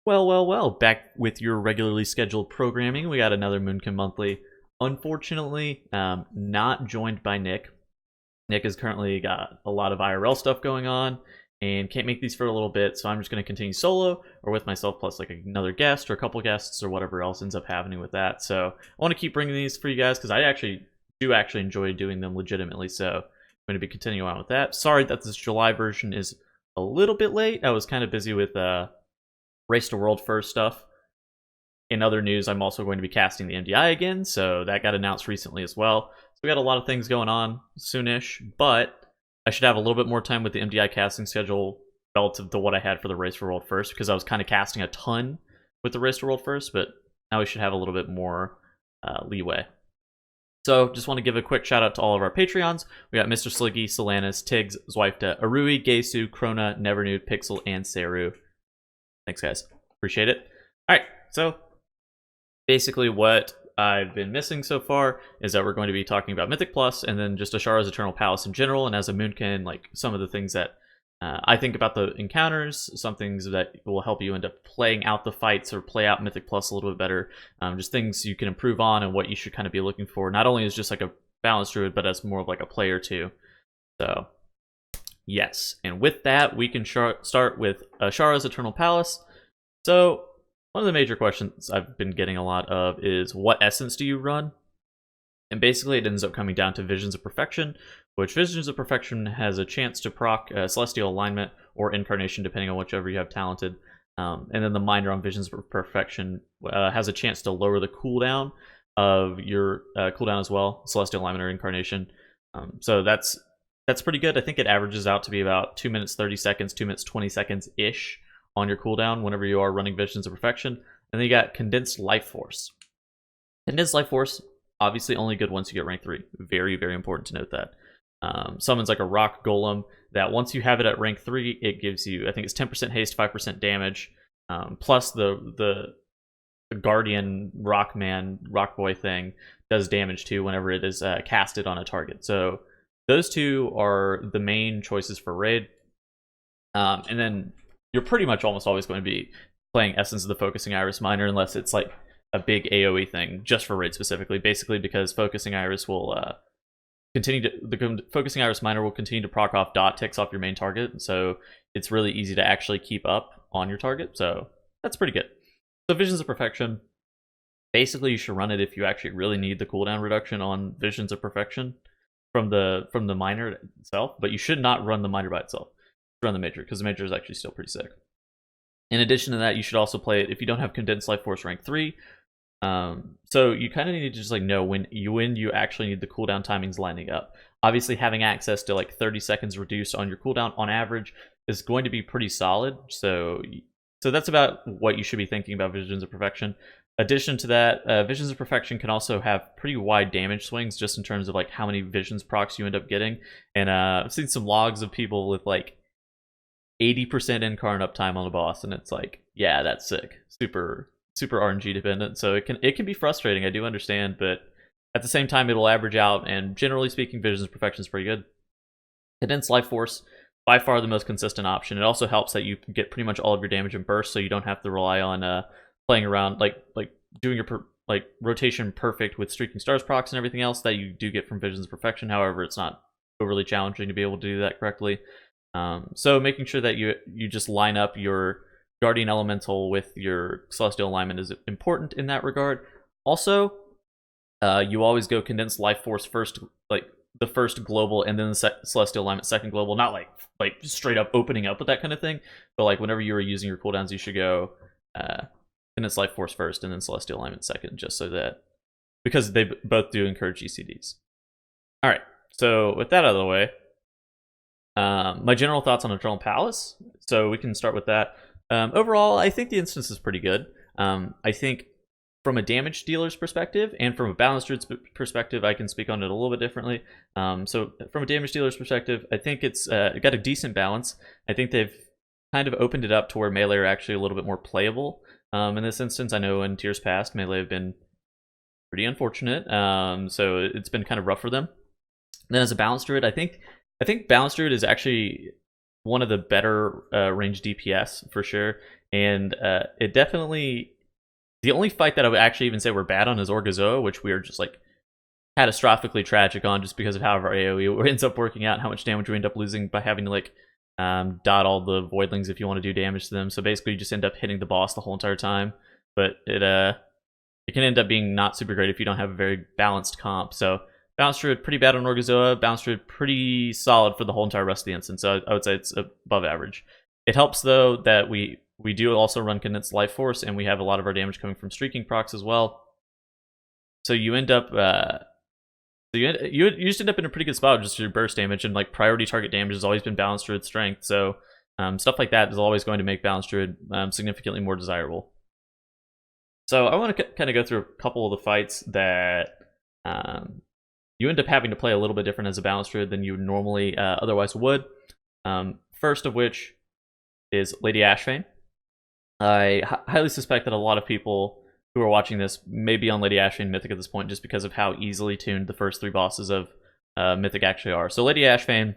Well, back with your regularly scheduled programming. We got another Moonkin Monthly. Unfortunately, not joined by Nick. Nick has currently got a lot of IRL stuff going on and can't make these for a little bit, so I'm just going to continue solo or with myself plus like another guest or a couple guests or whatever else ends up happening with that. So I want to keep bringing these for you guys because I do enjoy doing them legitimately, so I'm going to be continuing on with that. Sorry that this July version is a little bit late. I was kind of busy with Race to World First stuff. In other news, I'm also going to be casting the MDI again, so that got announced recently as well. So we got a lot of things going on soonish, but I should have a little bit more time with the MDI casting schedule relative to what I had for the Race to World First, because I was kind of casting a ton with the Race to World First, but now we should have a little bit more leeway. So just want to give a quick shout out to all of our Patreons. We got Mr. Sliggy, Solanus, Tiggs, Zwifta, Arui, Gesu, Krona, Nevernude, Pixel, and Seru. Thanks, guys. Appreciate it. All right, so basically what I've been missing so far is that we're going to be talking about Mythic Plus and then just Azshara's Eternal Palace in general, and as a Moonkin, like some of the things that I think about the encounters, some things that will help you end up playing out the fights or play out Mythic Plus a little bit better, just things you can improve on and what you should kind of be looking for, not only as just like a balanced druid, but as more of like a player too. So yes, and with that, we can start with Azshara's Eternal Palace. So, one of the major questions I've been getting a lot of is, what essence do you run? And basically, it ends up coming down to Visions of Perfection, which Visions of Perfection has a chance to proc Celestial Alignment or Incarnation, depending on whichever you have talented. And then the Minor on Visions of Perfection has a chance to lower the cooldown of your cooldown as well, Celestial Alignment or Incarnation. So that's pretty good. I think it averages out to be about 2 minutes 30 seconds, 2 minutes 20 seconds-ish on your cooldown whenever you are running Visions of Perfection. And then you got Condensed Life Force. Condensed Life Force, obviously only good once you get rank 3. Very, very important to note that. Summons like a Rock Golem that once you have it at rank 3, it gives you, I think it's 10% haste, 5% damage, plus the Guardian Rockman, Rock Boy thing does damage too whenever it is casted on a target. So those two are the main choices for raid. And then you're pretty much almost always going to be playing Essence of the Focusing Iris Minor unless it's like a big AoE thing just for raid specifically, basically because Focusing Iris will the Focusing Iris Minor will continue to proc off dot ticks off your main target, so it's really easy to actually keep up on your target, so that's pretty good. So Visions of Perfection, basically you should run it if you actually really need the cooldown reduction on Visions of Perfection from the minor itself, but you should not run the minor by itself. Run the major, because the major is actually still pretty sick. In addition to that, you should also play it if you don't have Condensed Life Force rank 3. So you kind of need to just like know when you actually need the cooldown timings lining up. Obviously, having access to like 30 seconds reduced on your cooldown on average is going to be pretty solid. So that's about what you should be thinking about Visions of Perfection. Addition to that, Visions of Perfection can also have pretty wide damage swings just in terms of like how many visions procs you end up getting. And I've seen some logs of people with like 80% incarn uptime on the boss, and it's like, yeah, that's sick. Super RNG dependent, so it can be frustrating. I do understand, but at the same time, it'll average out, and generally speaking, Visions of Perfection is pretty good. Condensed Life Force, by far the most consistent option. It also helps that you can get pretty much all of your damage in bursts, so you don't have to rely on playing around like doing your rotation perfect with Streaking Stars procs and everything else that you do get from Visions of Perfection. However, it's not overly challenging to be able to do that correctly. So making sure that you just line up your Guardian Elemental with your Celestial Alignment is important in that regard. Also, you always go Condensed Life Force first, like the first global, and then the Celestial Alignment second global. Not like straight up opening up with that kind of thing, but like whenever you are using your cooldowns, you should go Condensed Life Force first and then Celestial Alignment second, just so that, because they both do encourage GCDs. All right, so with that out of the way, my general thoughts on Eternal Palace. So we can start with that. Overall, I think the instance is pretty good. I think from a damage dealer's perspective and from a balanced druid's perspective, I can speak on it a little bit differently. So from a damage dealer's perspective, I think it's got a decent balance. I think they've kind of opened it up to where melee are actually a little bit more playable. In this instance, I know in tiers past, melee have been pretty unfortunate. So it's been kind of rough for them. And then as a balanced druid, I think balanced druid is actually one of the better range DPS for sure, and it definitely, the only fight that I would actually even say we're bad on is Orgozoa, which we are just like catastrophically tragic on just because of how our AoE ends up working out, how much damage we end up losing by having to like dot all the voidlings if you want to do damage to them. So basically you just end up hitting the boss the whole entire time, but it can end up being not super great if you don't have a very balanced comp. So Bounce Druid pretty bad on Orgozoa, Bounce Druid pretty solid for the whole entire rest of the instance. So I would say it's above average. It helps though that we do also run Condensed Life Force, and we have a lot of our damage coming from streaking procs as well. So you end up you just end up in a pretty good spot with just your burst damage, and like priority target damage has always been Balanced Druid strength. So stuff like that is always going to make Balanced Druid significantly more desirable. So I want to kind of go through a couple of the fights that you end up having to play a little bit different as a Balanced Druid than you normally otherwise would. First of which is Lady Ashvane. I highly suspect that a lot of people who are watching this may be on Lady Ashvane Mythic at this point just because of how easily tuned the first 3 bosses of Mythic actually are. So Lady Ashvane,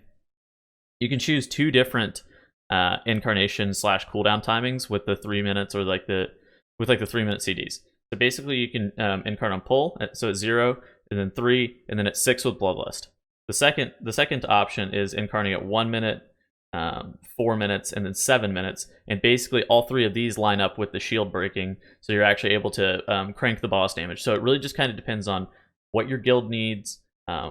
you can choose 2 different incarnation / cooldown timings with the 3 minutes or like the 3-minute CDs. So basically you can incarn on pull, so at 0, and then 3, and then at 6 with Bloodlust. The second option is incarning at 1 minute, 4 minutes, and then 7 minutes, and basically all 3 of these line up with the shield breaking, so you're actually able to crank the boss damage. So it really just kind of depends on what your guild needs,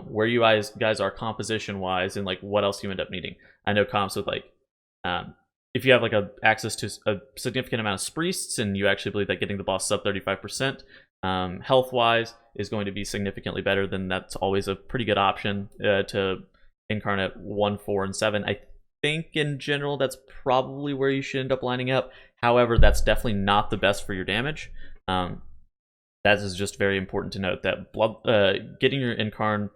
where you guys are composition wise, and like what else you end up needing. I know comps with like if you have like access to a significant amount of priests, and you actually believe that getting the boss sub 35% health wise is going to be significantly better, then that's always a pretty good option to incarnate 1, 4, and 7. I think in general that's probably where you should end up lining up. However, that's definitely not the best for your damage. That is just very important to note that getting your incarn,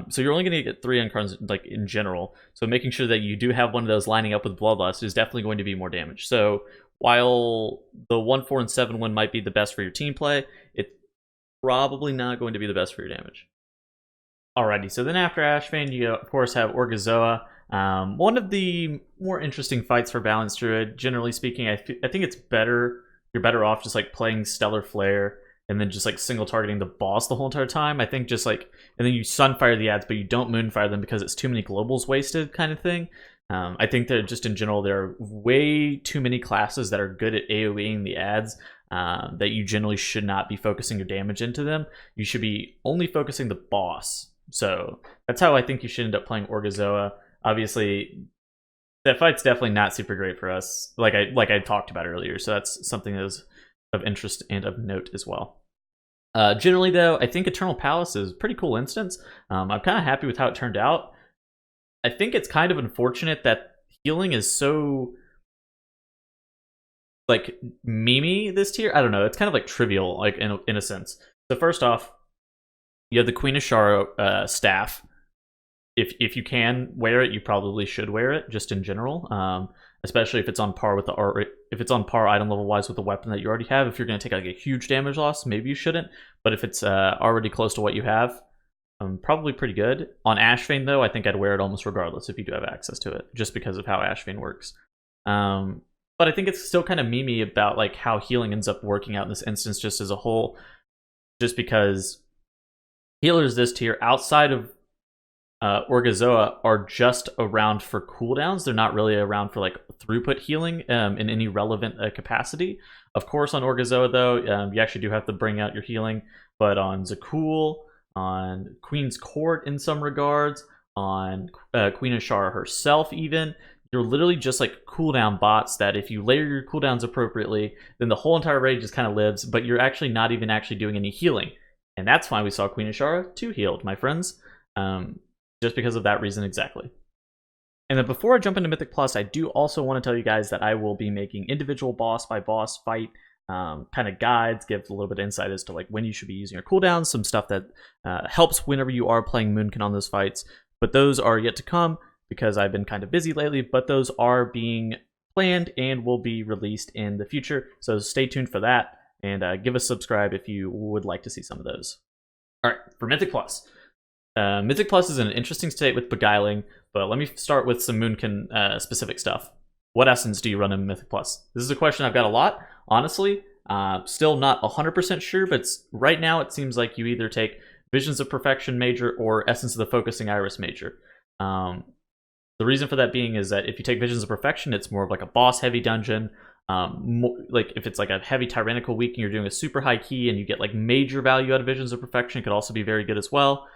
so you're only going to get 3 incarns like in general, so making sure that you do have one of those lining up with Bloodlust is definitely going to be more damage. So while the 1, 4, and 7 one might be the best for your team play, it's probably not going to be the best for your damage. Alrighty, so then after Ashvane, you of course have Orgozoa. One of the more interesting fights for Balanced Druid. Generally speaking, I think it's better. You're better off just like playing Stellar Flare and then just like single targeting the boss the whole entire time. I think just like, and then you Sunfire the ads, but you don't Moonfire them because it's too many globals wasted kind of thing. I think that just in general, there are way too many classes that are good at AoEing the ads that you generally should not be focusing your damage into them. You should be only focusing the boss. So that's how I think you should end up playing Orgozoa. Obviously, that fight's definitely not super great for us, like I talked about earlier. So that's something that is of interest and of note as well. Generally, though, I think Eternal Palace is a pretty cool instance. I'm kind of happy with how it turned out. I think it's kind of unfortunate that healing is so like memey this tier. I don't know. It's kind of like trivial, like in a sense. So first off, you have the Queen Ashvane staff. If you can wear it, you probably should wear it just in general. Especially if it's on par with if it's on par item level wise with the weapon that you already have. If you're going to take like a huge damage loss, maybe you shouldn't. But if it's already close to what you have, probably pretty good. On Ashvane though, I think I'd wear it almost regardless if you do have access to it, just because of how Ashvane works. But I think it's still kind of memey about like how healing ends up working out in this instance just as a whole, just because healers this tier outside of Orgozoa are just around for cooldowns. They're not really around for like throughput healing in any relevant capacity. Of course, on Orgozoa though, you actually do have to bring out your healing, but on Zakul, on Queen's Court in some regards, on Queen Ashvane herself even, you're literally just like cooldown bots that if you layer your cooldowns appropriately, then the whole entire raid just kind of lives, but you're actually not even actually doing any healing. And that's why we saw Queen Ashvane 2 healed, my friends. Just because of that reason exactly. And then before I jump into Mythic Plus, I do also want to tell you guys that I will be making individual boss by boss fight kind of guides, give a little bit of insight as to like when you should be using your cooldowns, some stuff that helps whenever you are playing Moonkin on those fights. But those are yet to come because I've been kind of busy lately, but those are being planned and will be released in the future. So stay tuned for that and give us a subscribe if you would like to see some of those. All right, for Mythic Plus. Mythic Plus is in an interesting state with Beguiling, but let me start with some Moonkin specific stuff. What essence do you run in Mythic Plus? This is a question I've got a lot, honestly. Still not 100% sure, but right now it seems like you either take Visions of Perfection Major or Essence of the Focusing Iris Major. The reason for that being is that if you take Visions of Perfection, it's more of like a boss-heavy dungeon. Like if it's like a heavy tyrannical week and you're doing a super high key and you get like major value out of Visions of Perfection, it could also be very good as well.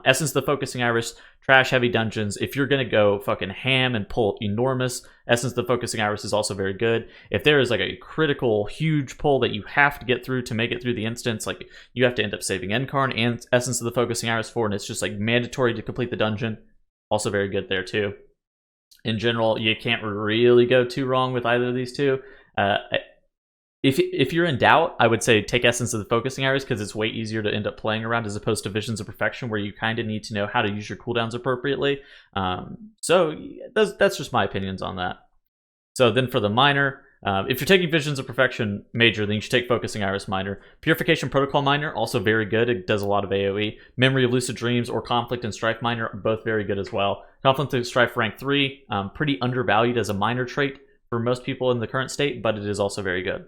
Essence of the Focusing Iris, trash heavy dungeons. If you're gonna go fucking ham and pull enormous, Essence of the Focusing Iris is also very good. If there is like a critical huge pull that you have to get through to make it through the instance, like you have to end up saving Incarn and Essence of the Focusing Iris for, and it's just like mandatory to complete the dungeon, also very good there too. In general, you can't really go too wrong with either of these two. If you're in doubt, I would say take Essence of the Focusing Iris because it's way easier to end up playing around as opposed to Visions of Perfection where you kind of need to know how to use your cooldowns appropriately. So that's just my opinions on that. So then for the minor, if you're taking Visions of Perfection Major, then you should take Focusing Iris Minor. Purification Protocol Minor, also very good. It does a lot of AoE. Memory of Lucid Dreams or Conflict and Strife Minor are both very good as well. Conflict and Strife rank 3, pretty undervalued as a minor trait for most people in the current state, but it is also very good.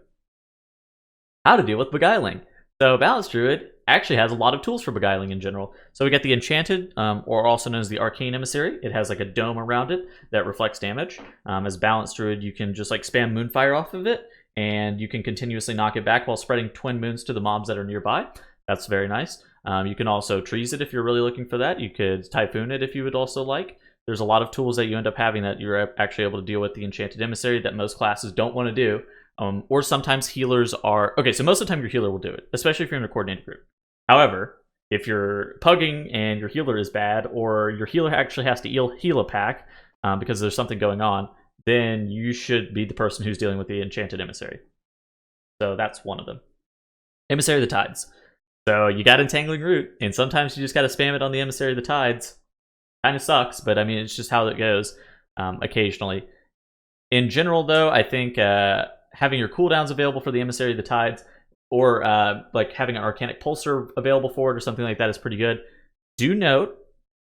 How to deal with Beguiling. So Balanced Druid actually has a lot of tools for Beguiling in general. So we get the Enchanted, or also known as the Arcane Emissary. It has like a dome around it that reflects damage. As Balanced Druid, you can just like spam Moonfire off of it, and you can continuously knock it back while spreading Twin Moons to the mobs that are nearby. That's very nice. You can also Trees it if you're really looking for that. You could Typhoon it if you would also like. There's a lot of tools that you end up having that you're actually able to deal with the Enchanted Emissary that most classes don't want to do. Or sometimes healers are... Okay, so most of the time your healer will do it, especially if you're in a coordinated group. However, if you're pugging and your healer is bad, or your healer actually has to heal a pack because there's something going on, then you should be the person who's dealing with the Enchanted Emissary. So that's one of them. Emissary of the Tides. So you got Entangling Root, and sometimes you just got to spam it on the Emissary of the Tides. Kind of sucks, but I mean, it's just how it goes occasionally. In general, though, I think... having your cooldowns available for the Emissary of the Tides, or like having an Arcanic Pulsar available for it or something like that is pretty good. Do note,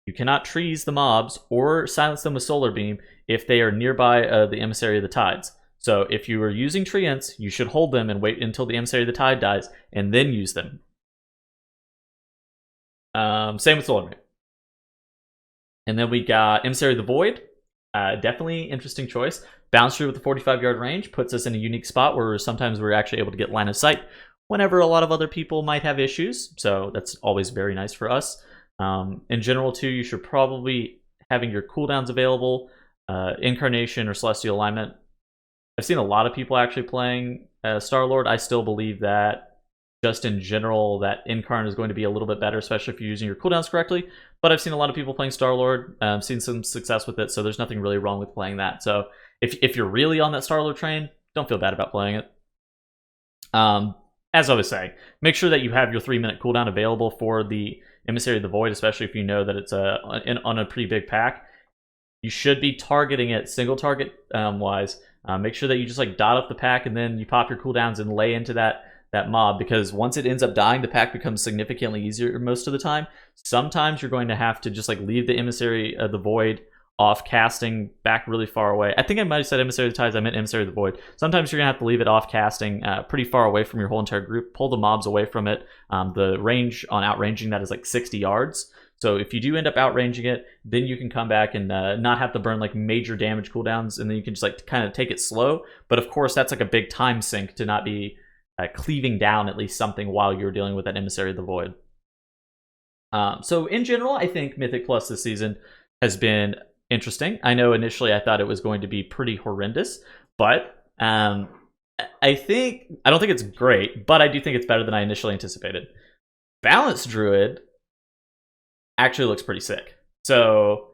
you cannot trees the mobs or silence them with Solar Beam if they are nearby the Emissary of the Tides. So if you are using treants, you should hold them and wait until the Emissary of the Tide dies, and then use them. Same with Solar Beam. And then we got Emissary of the Void. Definitely interesting choice. Bounce through with the 45-yard range puts us in a unique spot where sometimes we're actually able to get line of sight whenever a lot of other people might have issues. So that's always very nice for us. In general, too, you should probably having your cooldowns available. Incarnation or Celestial Alignment. I've seen a lot of people actually playing Star-Lord. I still believe that just in general that Incarn is going to be a little bit better, especially if you're using your cooldowns correctly. But I've seen a lot of people playing Star-Lord, seen some success with it, so there's nothing really wrong with playing that. So if you're really on that Star-Lord train, don't feel bad about playing it. As I was saying, make sure that you have your 3-minute cooldown available for the Emissary of the Void, especially if you know that it's on a pretty big pack. You should be targeting it single target wise. Make sure that you just like dot up the pack and then you pop your cooldowns and lay into that mob, because once it ends up dying, the pack becomes significantly easier most of the time. Sometimes you're going to have to just like leave the Emissary of the Void off casting back really far away. I think I might have said Emissary of the Tides, I meant Emissary of the Void. Sometimes you're gonna have to leave it off casting pretty far away from your whole entire group, pull the mobs away from it. The range on outranging that is like 60 yards. So if you do end up outranging it, then you can come back and not have to burn like major damage cooldowns, and then you can just like kind of take it slow. But of course, that's like a big time sink to not be cleaving down at least something while you're dealing with that Emissary of the Void. So in general, I think Mythic Plus this season has been interesting. I know initially I thought it was going to be pretty horrendous, but I don't think it's great, but I do think it's better than I initially anticipated. Balanced Druid actually looks pretty sick. So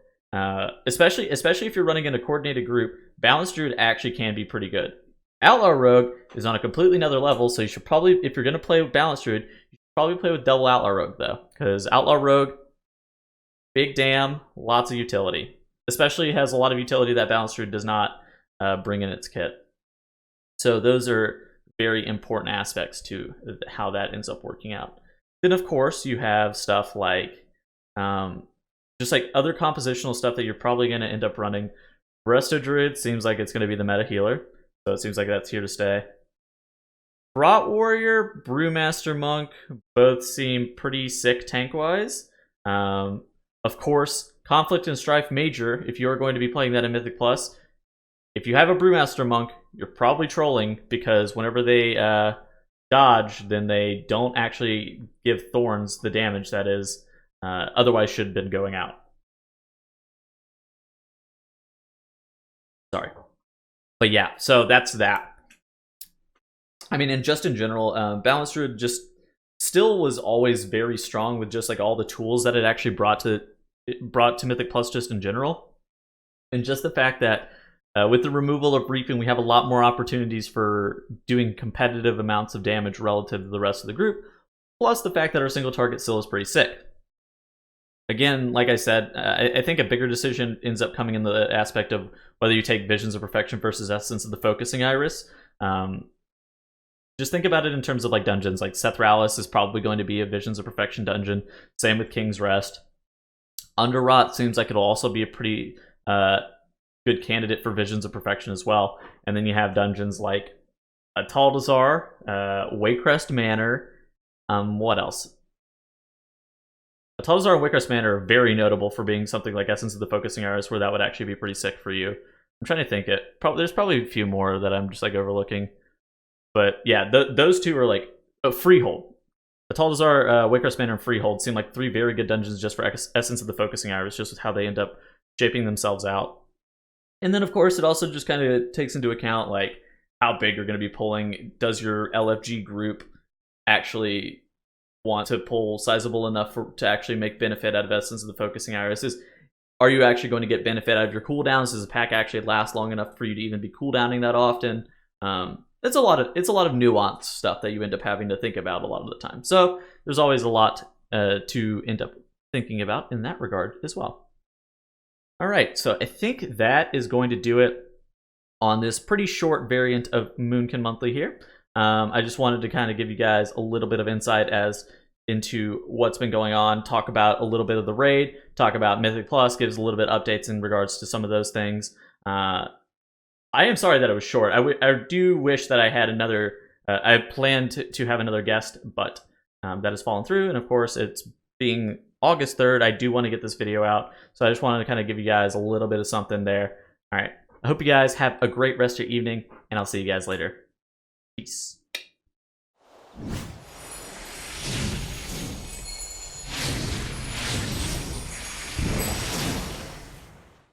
especially if you're running in a coordinated group, Balanced Druid actually can be pretty good. Outlaw Rogue is on a completely another level, so you should probably, if you're going to play with Balanced Druid, you should probably play with double Outlaw Rogue though, because Outlaw Rogue, big damn, lots of utility. Especially has a lot of utility that Balanced Druid does not bring in its kit. So those are very important aspects to how that ends up working out. Then of course you have stuff like Just like other compositional stuff that you're probably going to end up running. Resto Druid seems like it's going to be the meta healer, so it seems like that's here to stay. Brought Warrior, Brewmaster Monk both seem pretty sick tank-wise. Of course, Conflict and Strife Major, if you're going to be playing that in Mythic Plus, if you have a Brewmaster Monk, you're probably trolling, because whenever they dodge, then they don't actually give Thorns the damage that is otherwise should have been going out. Sorry. But yeah, so that's that. I mean, and just in general, Balanced Druid just still was always very strong with just like all the tools that it actually brought to Mythic Plus just in general. And just the fact that with the removal of Reaping, we have a lot more opportunities for doing competitive amounts of damage relative to the rest of the group, plus the fact that our single target still is pretty sick. Again, like I said, I think a bigger decision ends up coming in the aspect of whether you take Visions of Perfection versus Essence of the Focusing Iris. Just think about it in terms of like dungeons. Like Sethraliss is probably going to be a Visions of Perfection dungeon. Same with King's Rest. Underrot seems like it'll also be a pretty good candidate for Visions of Perfection as well. And then you have dungeons like Ataldazar, Waycrest Manor. What else? Ataldazar and Waycrest Manor are very notable for being something like Essence of the Focusing Iris, where that would actually be pretty sick for you. I'm trying to think there's probably a few more that I'm just like overlooking. But yeah, those two are like Freehold. Ataldazar, Waycrest Manor, and Freehold seem like three very good dungeons just for Essence of the Focusing Iris, just with how they end up shaping themselves out. And then, of course, it also just kind of takes into account like how big you're going to be pulling. Does your LFG group actually want to pull sizable enough to actually make benefit out of Essence of the Focusing Iris? Are you actually going to get benefit out of your cooldowns? Does the pack actually last long enough for you to even be cooldowning that often? It's a lot of nuanced stuff that you end up having to think about a lot of the time. So there's always a lot to end up thinking about in that regard as well. All right, so I think that is going to do it on this pretty short variant of Moonkin Monthly here. I just wanted to kind of give you guys a little bit of insight as into what's been going on, talk about a little bit of the raid, talk about Mythic Plus, gives a little bit of updates in regards to some of those things. I am sorry that it was short. I do wish that I had another, I planned to have another guest, but that has fallen through. And of course, it's being August 3rd. I do want to get this video out. So I just wanted to kind of give you guys a little bit of something there. All right. I hope you guys have a great rest of your evening, and I'll see you guys later. Peace.